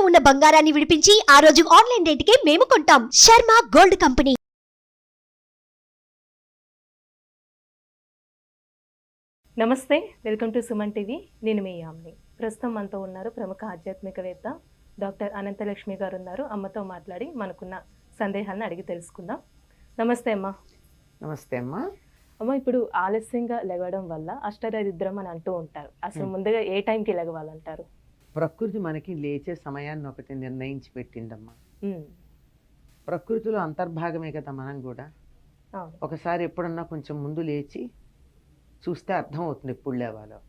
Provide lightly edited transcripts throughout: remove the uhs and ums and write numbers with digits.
ఉన్న బంగారాన్ని విడిపించి ఆ రోజు ఆన్లైన్ రేటుకే మేము కొంటాం. Sharma gold company. నమస్తే, వెల్కమ్ టు సుమన్ టీవీ. నేను మీ యామ్ని. ప్రస్తుతం మనతో ఉన్నారు ప్రముఖ ఆధ్యాత్మికవేత్త డాక్టర్ అనంతలక్ష్మి గారు ఉన్నారు. అమ్మతో మాట్లాడి మనకున్న సందేహాలను అడిగి తెలుసుకుందాం. నమస్తే అమ్మ. నమస్తే అమ్మా. అమ్మ, ఇప్పుడు ఆలస్యంగా లెగవడం వల్ల అష్టదరిద్రం అని అంటూ ఉంటారు. అసలు ముందుగా ఏ టైంకి లెగవాలంటారు? ప్రకృతి మనకి లేచే సమయాన్ని ఒకటి నిర్ణయించి పెట్టిందమ్మా. ప్రకృతిలో అంతర్భాగమే కదా మనం కూడా. ఒకసారి ఎప్పుడన్నా కొంచెం ముందు లేచి చూస్తే అర్థం అవుతుంది ఎప్పుడు లేవాలో.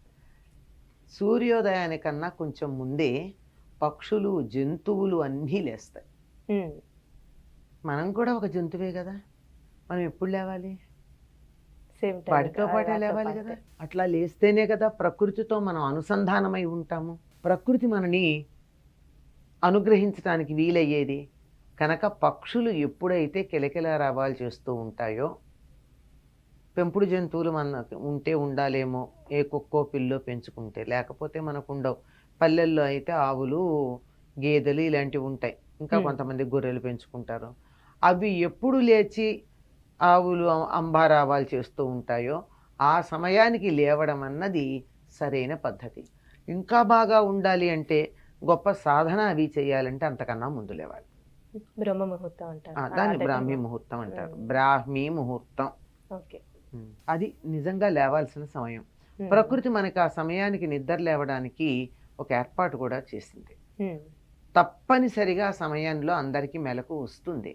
సూర్యోదయానికన్నా కొంచెం ముందే పక్షులు, జంతువులు అన్నీ లేస్తాయి. మనం కూడా ఒక జంతువే కదా, మనం ఎప్పుడు లేవాలి? వాటితో పాటే లేవాలి కదా. అట్లా లేస్తేనే కదా ప్రకృతితో మనం అనుసంధానమై ఉంటాము. ప్రకృతి మనని అనుగ్రహించడానికి వీలయ్యేది కనుక పక్షులు ఎప్పుడైతే కిలకిలారావాలు చేస్తూ ఉంటాయో, పెంపుడు జంతువులు మనకు ఉంటే ఉండాలేమో, ఏ కుక్కో పిల్లో పెంచుకుంటే, లేకపోతే మనకు ఉండవు. పల్లెల్లో అయితే ఆవులు, గేదెలు ఇలాంటివి ఉంటాయి. ఇంకా కొంతమంది గొర్రెలు పెంచుకుంటారు. అవి ఎప్పుడు లేచి ఆవులు అంబారావాలు చేస్తూ ఉంటాయో ఆ సమయానికి లేవడం అన్నది సరైన పద్ధతి. ఇంకా బాగా ఉండాలి అంటే, గొప్ప సాధన అవి చేయాలంటే అంతకన్నా ముందు లేవాలి. బ్రహ్మ ముహూర్తం అంటారు. దాన్ని బ్రాహ్మీ ముహూర్తం అంటారు. బ్రాహ్మీ ముహూర్తం అది నిజంగా లేవాల్సిన సమయం. ప్రకృతి మనకి ఆ సమయానికి నిద్ర లేవడానికి ఒక ఏర్పాటు కూడా చేసింది. తప్పనిసరిగా ఆ సమయంలో అందరికీ మెలకు వస్తుంది.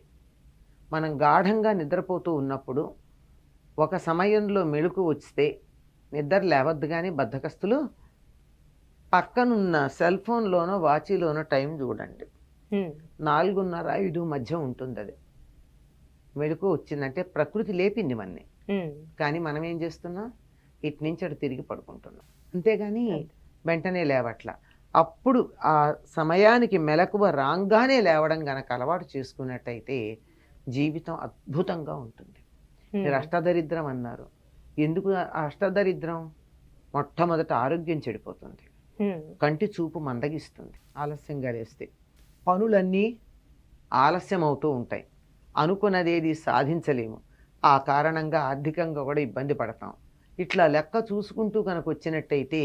మనం గాఢంగా నిద్రపోతూ ఉన్నప్పుడు ఒక సమయంలో మెలకు వస్తే నిద్ర లేవద్దు. కానీ బద్ధకస్తులు పక్కనున్న సెల్ ఫోన్లోనో వాచీలోనో టైం చూడండి. 4:30-5 మధ్య ఉంటుంది. అది మెలకు వచ్చిందంటే ప్రకృతి లేపింది మనని. కానీ మనం ఏం చేస్తున్నాం? ఇటు నుంచి అటు తిరిగి పడుకుంటున్నాం. అంతేగాని వెంటనే లేవట్ల. అప్పుడు ఆ సమయానికి మెలకువ రాగానే లేవడం గనక అలవాటు చేసుకున్నట్టయితే జీవితం అద్భుతంగా ఉంటుంది. మీరు అష్టదరిద్రం అన్నారు. ఎందుకు అష్టదరిద్రం? మొట్టమొదట ఆరోగ్యం చెడిపోతుంది, కంటి చూపు మందగిస్తుంది. ఆలస్యంగా లేస్తే పనులన్నీ ఆలస్యం అవుతూ ఉంటాయి. అనుకున్నదేది సాధించలేము. ఆ కారణంగా ఆర్థికంగా కూడా ఇబ్బంది పడతాం. ఇట్లా లెక్క చూసుకుంటూ కనుక వచ్చినట్టయితే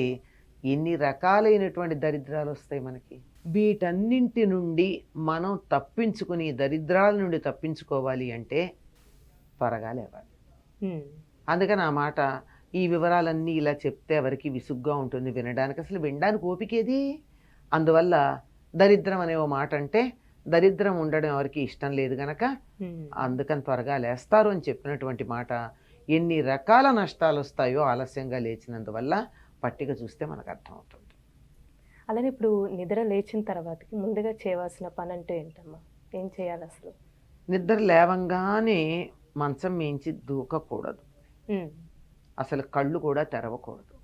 ఎన్ని రకాలైనటువంటి దరిద్రాలు వస్తాయి మనకి. వీటన్నింటి నుండి మనం తప్పించుకుని, దరిద్రాల నుండి తప్పించుకోవాలి అంటే త్వరగా లేవాలి. అందుకని ఆ మాట, ఈ వివరాలన్నీ ఇలా చెప్తే ఎవరికి విసుగ్గా ఉంటుంది వినడానికి. అసలు వినడానికి ఓపికేది. అందువల్ల దరిద్రం అనే ఓ మాట అంటే దరిద్రం ఉండడం ఎవరికి ఇష్టం లేదు గనక అందుకని త్వరగా లేస్తారు అని చెప్పినటువంటి మాట. ఎన్ని రకాల నష్టాలు వస్తాయో ఆలస్యంగా లేచినందువల్ల పట్టిక చూస్తే మనకు అర్థమవుతుంది. అలానే ఇప్పుడు నిద్ర లేచిన తర్వాతకి ముందుగా చేయవలసిన పని అంటే ఏంటమ్మా? ఏం చేయాలి అసలు? నిద్ర లేవంగానే మంచం మించి దూకకూడదు. అసలు కళ్ళు కూడా తెరవకూడదు.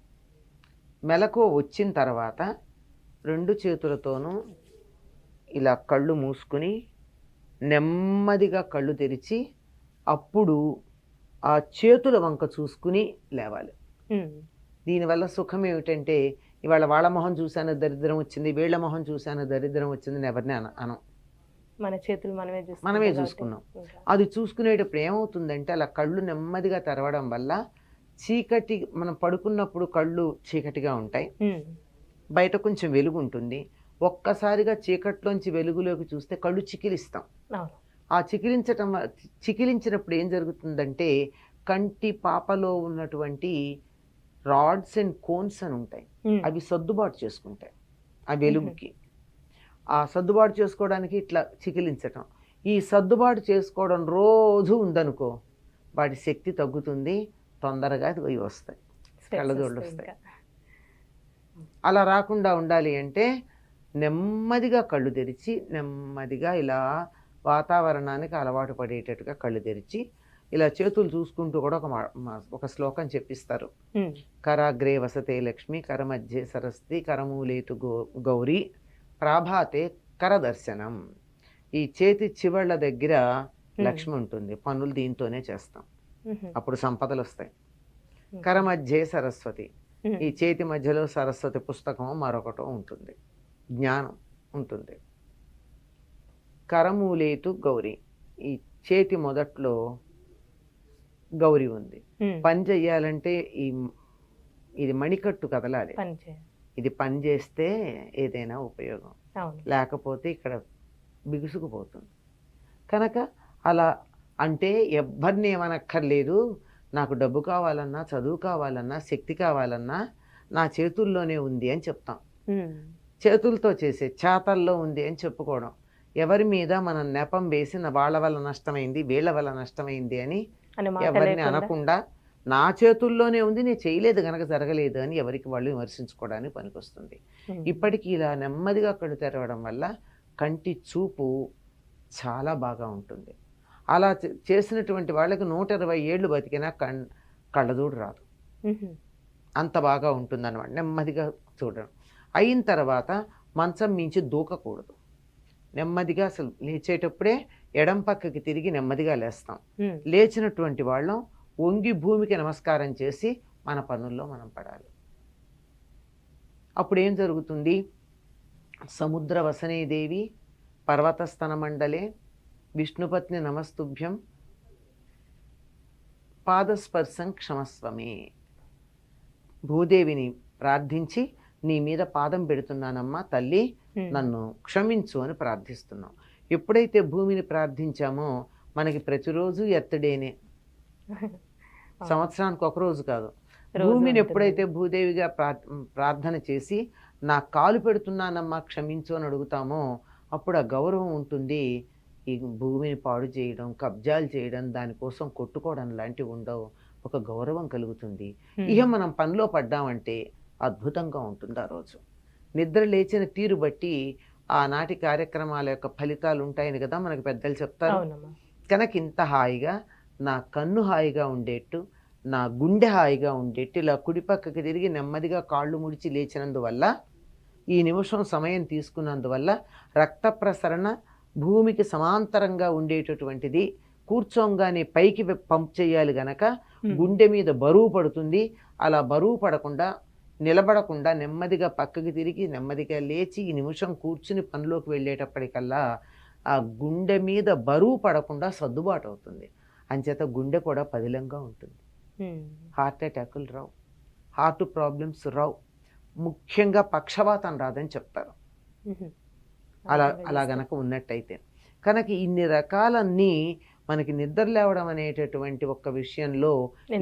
మెలకు వచ్చిన తర్వాత 2 చేతులతోనూ ఇలా కళ్ళు మూసుకుని నెమ్మదిగా కళ్ళు తెరిచి అప్పుడు ఆ చేతుల వంక చూసుకుని లేవాలి. దీనివల్ల సుఖం ఏమిటంటే, ఇవాళ వాళ్ళ మొహం చూశాను దరిద్రం వచ్చింది, వీళ్ళ మొహం చూశాను దరిద్రం వచ్చింది ఎవరిని అనం. మన చేతులు మనమే చూసుకున్నాం. అది చూసుకునేటప్పుడు ఏమవుతుందంటే, అలా కళ్ళు నెమ్మదిగా తెరవడం వల్ల చీకటి, మనం పడుకున్నప్పుడు కళ్ళు చీకటిగా ఉంటాయి, బయట కొంచెం వెలుగు ఉంటుంది. ఒక్కసారిగా చీకట్లోంచి వెలుగులోకి చూస్తే కళ్ళు చికిలిస్తాం. ఆ చికిలించినప్పుడు ఏం జరుగుతుందంటే, కంటి పాపలో ఉన్నటువంటి రాడ్స్ అండ్ కోన్స్ అని ఉంటాయి, అవి సర్దుబాటు చేసుకుంటాయి ఆ వెలుగుకి. ఆ సర్దుబాటు చేసుకోవడానికి ఇట్లా చికిలించటం. ఈ సర్దుబాటు చేసుకోవడం రోజు ఉందనుకో, వాటి శక్తి తగ్గుతుంది, తొందరగా అవి వస్తాయి, కళ్ళజోళ్ళు వస్తాయి. అలా రాకుండా ఉండాలి అంటే నెమ్మదిగా కళ్ళు తెరిచి, నెమ్మదిగా ఇలా వాతావరణానికి అలవాటు పడేటట్టుగా కళ్ళు తెరిచి, ఇలా చేతులు చూసుకుంటూ కూడా ఒక శ్లోకం చెప్పిస్తారు. కరాగ్రే వసతే లక్ష్మి, కరమధ్యే సరస్వతి, కరమూలేతు గౌరీ, ప్రాభాతే కరదర్శనం. ఈ చేతి చివళ్ళ దగ్గర లక్ష్మి ఉంటుంది. పనులు దీంతోనే చేస్తాం, అప్పుడు సంపదలు వస్తాయి. కరమధ్యే సరస్వతి, ఈ చేతి మధ్యలో సరస్వతి పుస్తకం మరొకటో ఉంటుంది, జ్ఞానం ఉంటుంది. కరమూలేతు గౌరీ, ఈ చేతి మొదట్లో గౌరీ ఉంది. పని చెయ్యాలంటే ఇది మణికట్టు కదలాలి. ఇది పని చేస్తే ఏదైనా ఉపయోగం, లేకపోతే ఇక్కడ బిగుసుకుపోతుంది. కనుక అలా అంటే ఎవరిని ఏమనక్కర్లేదు, నాకు డబ్బు కావాలన్నా, చదువు కావాలన్నా, శక్తి కావాలన్నా నా చేతుల్లోనే ఉంది అని చెప్తాం. చేతులతో చేసే చేతల్లో ఉంది అని చెప్పుకోవడం. ఎవరి మీద మనం నెపం వేసి వాళ్ళ వల్ల నష్టమైంది, వీళ్ళ వల్ల నష్టమైంది అని ఎవరిని అనకుండా నా చేతుల్లోనే ఉంది, నేను చేయలేదు గనక జరగలేదు అని ఎవరికి వాళ్ళు విమర్శించుకోవడానికి పనికొస్తుంది. ఇప్పటికీ ఇలా నెమ్మదిగా కళ్ళు తెరవడం వల్ల కంటి చూపు చాలా బాగా ఉంటుంది. అలా చేసినటువంటి వాళ్ళకి 120 ఏళ్ళు బతికినా కళ్ళజోడు రాదు, అంత బాగా ఉంటుంది అన్నమాట. నెమ్మదిగా చూడడం అయిన తర్వాత మంచం మించి దూకకూడదు. నెమ్మదిగా అసలు లేచేటప్పుడే ఎడం పక్కకి తిరిగి నెమ్మదిగా లేస్తాం. లేచినటువంటి వాళ్ళం వంగి భూమికి నమస్కారం చేసి మన పనుల్లో మనం పడాలి. అప్పుడు ఏం జరుగుతుంది? సముద్ర వసనేదేవి పర్వతస్తన మండలే విష్ణుపత్ని నమస్తుభ్యం పాదస్పర్శం క్షమస్వమే. భూదేవిని ప్రార్థించి నీ మీద పాదం పెడుతున్నానమ్మా తల్లి, నన్ను క్షమించు అని ప్రార్థిస్తున్నాం. ఎప్పుడైతే భూమిని ప్రార్థించామో మనకి ప్రతిరోజు ఎత్తడేనే, సంవత్సరానికి ఒక రోజు కాదు. భూమిని ఎప్పుడైతే భూదేవిగా ప్రార్థన చేసి నా కాలు పెడుతున్నానమ్మా క్షమించు అని అడుగుతామో అప్పుడు ఆ గౌరవం ఉంటుంది. ఈ భూమిని పాడు చేయడం, కబ్జాలు చేయడం, దానికోసం కొట్టుకోవడం లాంటివి ఉండవు. ఒక గౌరవం కలుగుతుంది. ఇక మనం పనిలో పడ్డామంటే అద్భుతంగా ఉంటుంది. ఆ రోజు నిద్ర లేచిన తీరు బట్టి ఆనాటి కార్యక్రమాల యొక్క ఫలితాలు ఉంటాయని కదా మనకు పెద్దలు చెప్తారు. కనుక ఇంత హాయిగా నా కన్ను హాయిగా ఉండేట్టు, నా గుండె హాయిగా ఉండేట్టు ఇలా కుడిపక్కకి తిరిగి నెమ్మదిగా కాళ్ళు ముడిచి లేచినందువల్ల, ఈ నిమిషం సమయం తీసుకున్నందువల్ల రక్త ప్రసరణ భూమికి సమాంతరంగా ఉండేటటువంటిది. కూర్చోంగానే పైకి పంప్ చేయాలి గనక గుండె మీద బరువు పడుతుంది. అలా బరువు పడకుండా, నిలబడకుండా నెమ్మదిగా పక్కకి తిరిగి నెమ్మదిగా లేచి ఈ నిమిషం కూర్చుని పనిలోకి వెళ్ళేటప్పటికల్లా ఆ గుండె మీద బరువు పడకుండా సర్దుబాటు అవుతుంది. అంచేత గుండె కూడా పదిలంగా ఉంటుంది. హార్ట్ అటాకులు రావు, హార్ట్ ప్రాబ్లమ్స్ రావు, ముఖ్యంగా పక్షవాతం రాదని చెప్తారు. అలా గనక ఉన్నట్టయితే కనుక ఇన్ని రకాలన్నీ మనకి నిద్ర లేవడం అనేటటువంటి ఒక్క విషయంలో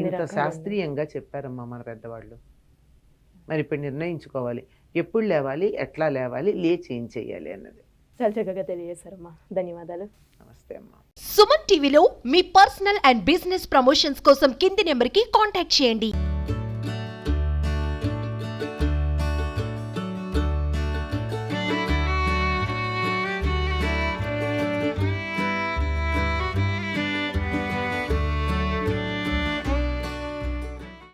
ఇంత శాస్త్రీయంగా చెప్పారమ్మా మన పెద్దవాళ్ళు. మరి ఇప్పుడు నిర్ణయించుకోవాలి ఎప్పుడు లేవాలి, ఎట్లా లేవాలి, లేచి ఏం చేయాలి అన్నది. చాలా చక్కగా తెలియజేశారమ్మా, ధన్యవాదాలు. నమస్తే అమ్మా. సుమన్ టీవీలో మీ పర్సనల్ అండ్ బిజినెస్ ప్రమోషన్స్ కోసం కింది నెంబర్కి కాంటాక్ట్ చేయండి.